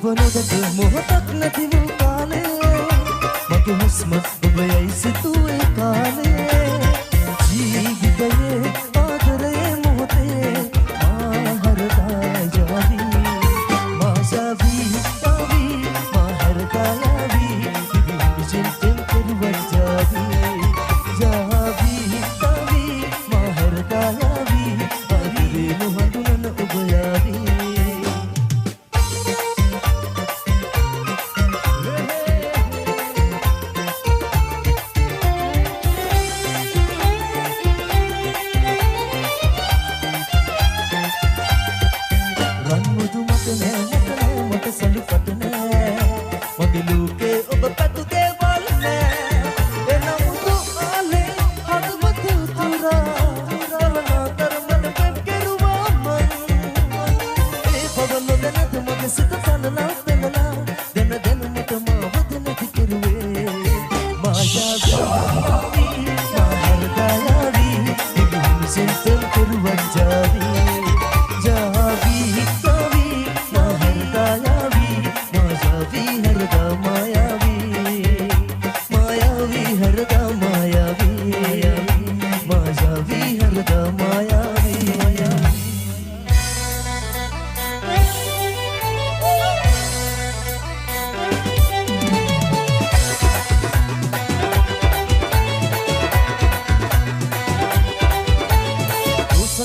නොදක මොහොතක් නැති වූ කාලේ මගේ හුස්ම ඔබයි සිතුවේ කාලේ ජීවිතයේ ආදරයේ මොහොතේ මා හරදා ජාවි මා ජාවි ජාවි මා හරදා යාවි විසින් කෙරුවත් ජාවි ජාවි ජාවි මා හරදා යාවි ආදරේ නොහඳුනන ඔබ යාවි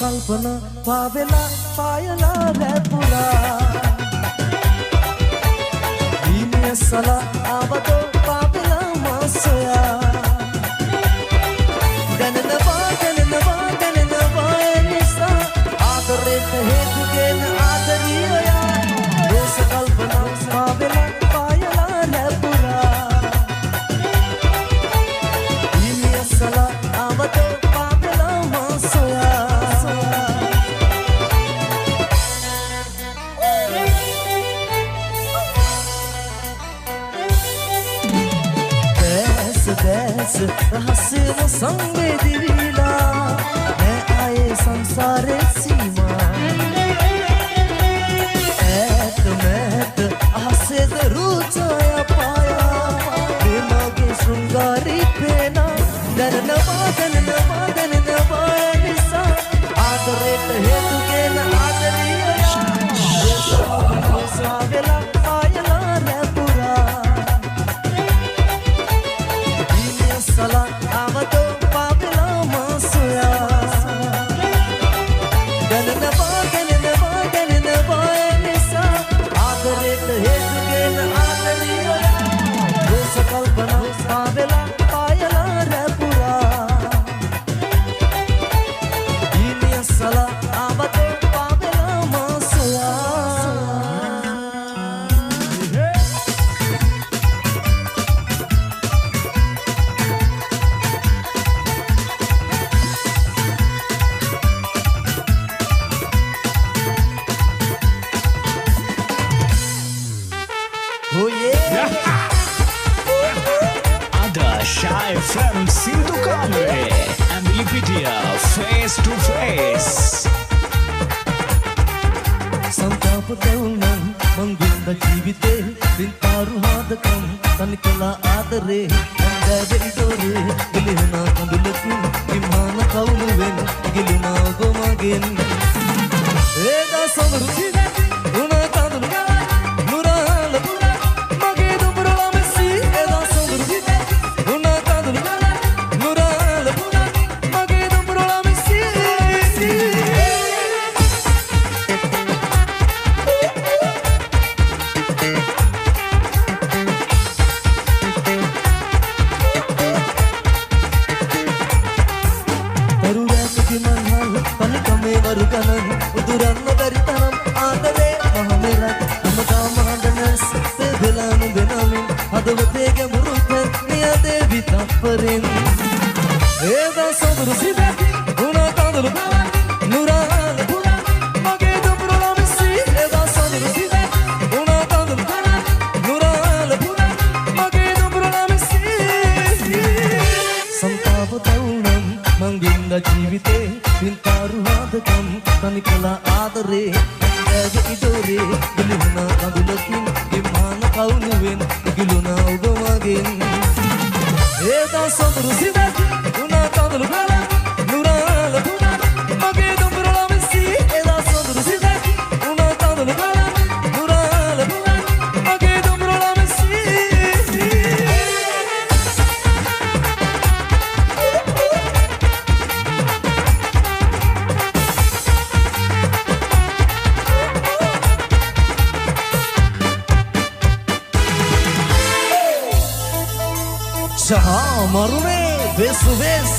कल्पना पावेला पायला रेपुरा दीने सला आवतो पावेला मासया दननवा निसा आदरे हेतु गेन आदरिया दोस कल्पना पावेला पायला रेपुरा दीने सला आवतो पावेला मासया रहस्य वो संग दिला मैं आए संसारे सीमा ऐत मैत आसे जरूर छाया पाया दिमागे श्रृंगारी पेना दननवा निसा आदरे हेतु के न आदरिया सावेला पायला रेपुरा सला आवतो पावेला मासया दननवा निसा आदरे हेतु के न आदरिया दोस कल्पना पावेला पायला रेपुरा दीने सला आवतो पावेला मासया Shy from Sindhu Kamre and Lipidia face to face. संताप तरुणं मंगुंद जीविते बिंतारु हादकं तनिकला आदरे अंदरिदोरे गिलिना कंदुलकु विमान कौनुवेन गिलिना गोमगेन एदा समरुचि उना कंदुलगा नुराल पुरा मगे दुबुरला मेसी एदा समरुचि उना कंदुलगा नुराल पुरा मगे दुबुरला Messi Kanan uduran beritanam adare mahamera namaka mahadanas sebelan benamin hadavate ke muruther niya devi tapparin eda sabru sibati una kadulu nural pura mage dumrula misi eda sabru sibati una kadulu nural pura mage dumrula misi santap taunam manginda jeevite bintaru hadakam tanikala adare රැගේ ඉදෝරේ ගිලුණා කඳුලකින් ගෙම්මාන කවුළුවෙන් ගිලුණා ඔබ මගෙන් ඒදා සොඳුරු සිඳක් උනා කඳුළු ගලක් නුරාල පුනක් මගේ දුඹුරල Messi ඒදා සොඳුරු සිඳක් උනා කඳුළු ගලක් නුරාල පුනක් මගේ දුඹුරල Messi Jaha marume besu bes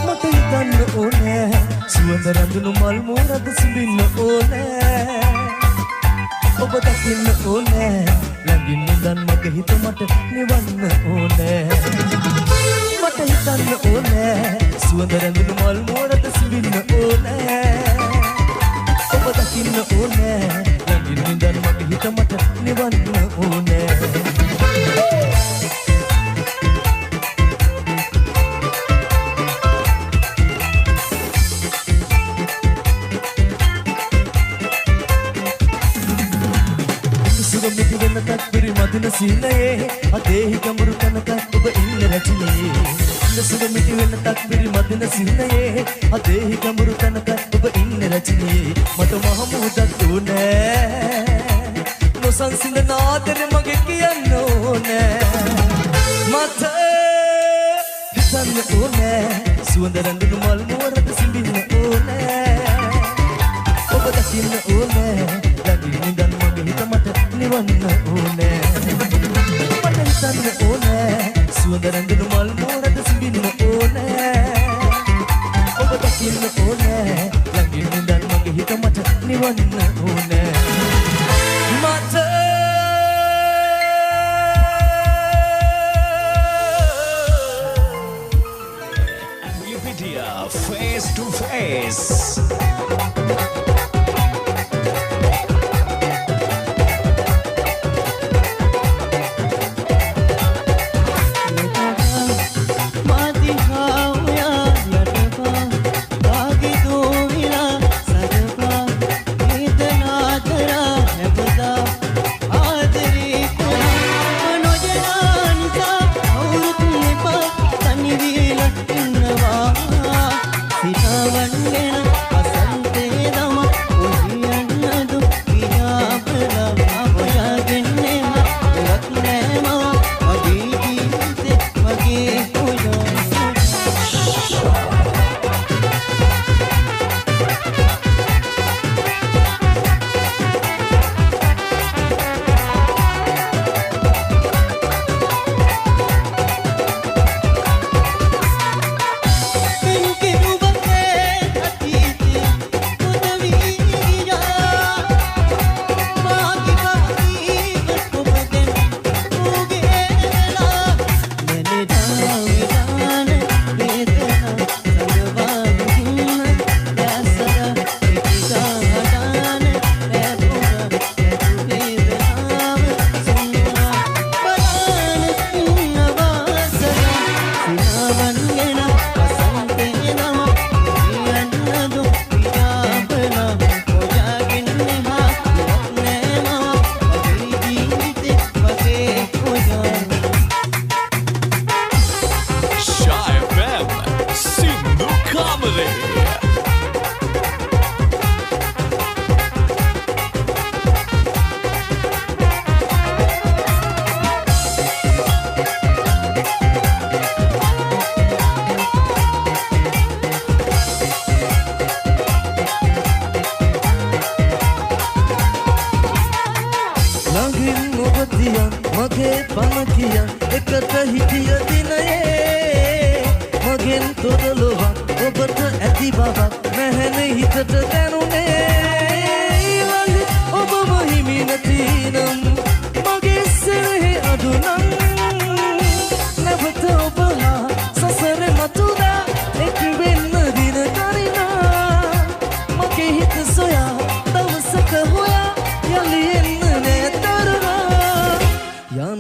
Mata hitanna one suwanda randunu mal morada simbinna one Oba dakinna one langin nindan mage hita mata niwanna one Mata hitanna one suwanda randunu mal morada simbinna one ඔබ දකින්න ඕනේ ළඟින් ඉඳන් මගේ හිත මට නිවන්න ඕනේ සුගමිති වෙන තක්පිරි මදින සීනයේ අදේහි කඹුරු කනක ඔබ ඉන්න රැචිනේ සුගමිති වෙන තක්පිරි මදින සීනයේ අදේහි කඹුරු කනක ඔබ ඉන්න රැචිනේ මට මහමුදක් උනේ නොසන්සිඳ නාදර මගේ කියන්න ඕනේ මට හිතන්න ඕනේ සුවඳ රැඳුණු මල් මුවරද සිඹින්න ඕනේ ඔබ දකින්න ඕනේ ළඟින් ඉඳන් මගේ හිත මට නිවන්න ඕනේ මට හිතන්න ඕනේ සුවඳ රැඳුණු මල් මුවරද සිඹින්න ඕනේ ඔබ දකින්න ඕනේ ළඟින් ඉඳන් මගේ හිත මට නිවන්න ඕනේ මට Amplipedia face to face.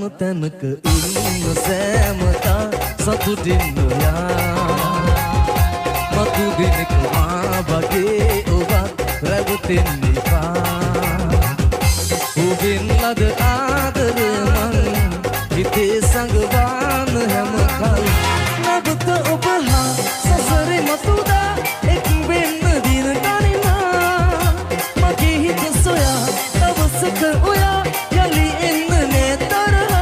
තැනක ඉන්න සෑමතා සතුටින් නොයා මතු දිනක මා වගේ ඔබත් රැවටෙන්න එපා ඔබෙන් ලද ආදර මං හිතේ සංගවාන හැම කල් නබත ඔබ හා සසරේ මතුදා එක් වෙන්න දින ගනිනා මගේ හිත සොයා දවසක ඔයා යලි එන්න නේ තරහා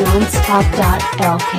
nonstop.lk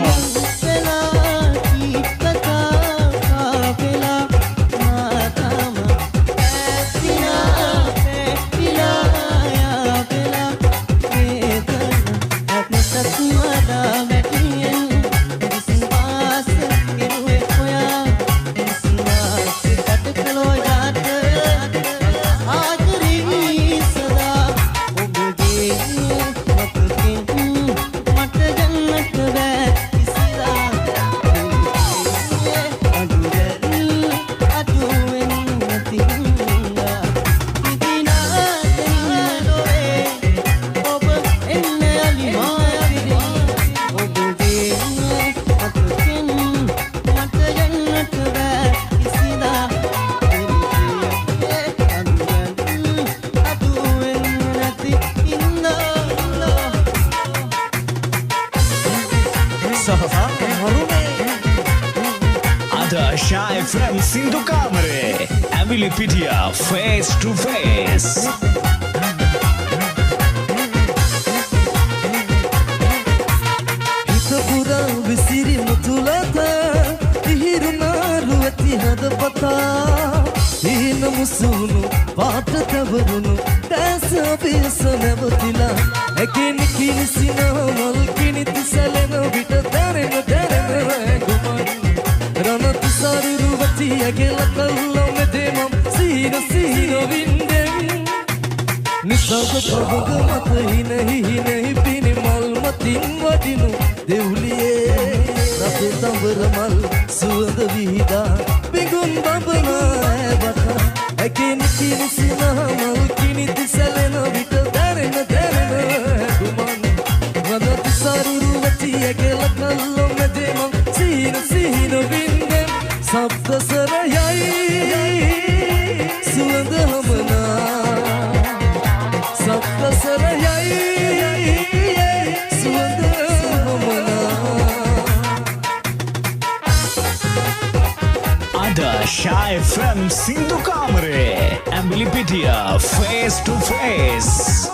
Shy from Sindhu Kamare, Emily Pitia, face to face. හිත පුරා විසිරි මුතුලත ඉහිරුනාරු ඇති හදපතා හීන මුසුණු පාට තවරුණු දැස පිස නැවතිලා ඇකිනි කිනිසින මල් කිනිති සැලෙන විට දැනෙන ගුමන් රණතු සරුරු වති ඇගෙල කල්ලෝ මෙදෙමම් සීන වින්දෙන් නිසග පවග මත හිනෙහි පිණි මල් මතින් වටිනු දෙව්ලියේ රතේ තඹර මල් සුවඳ විහිදා බිඟුන් බඹනා ඇබත ඇකිනි කිනිසින මල් කිනිති සැලෙන විට දැනෙන ගුමන් රණතු සරුරු වති ඇගෙල කල්ලෝ මෙදෙමම් සීන වින්දෙන් සබ්ද සරයයි සුවඳ හමනා සබ්ද සරයයි සුවඳ හමනා Ada Shy from Sindhu Kamare, Emily Pitia, face to face.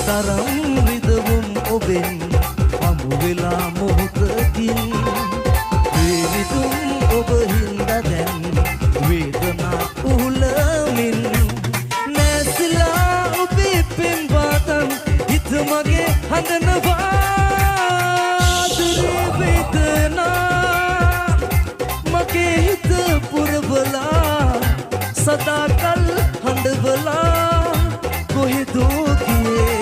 තරම් රිදවුම් ඔබෙන් වෙලා මොහොතකින් වේවිතුම් ඔබ හින්දා දැන් වේදනා උහුලමින් නැසිලා ඔබේ පෙම්බාතන් හිත මගේ හඳනවා දුරේ වේදනා මගේ හිත පුරවලා සදාකල් හඬවලා කොහෙදෝ ගියේ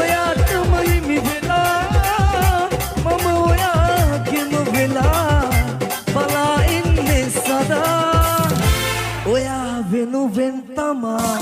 ඔයාටම හිමි වෙලා මම ඔයාගෙම වෙලා බලා ඉන්නේ සදා ඔයා වෙනුවෙන් තමා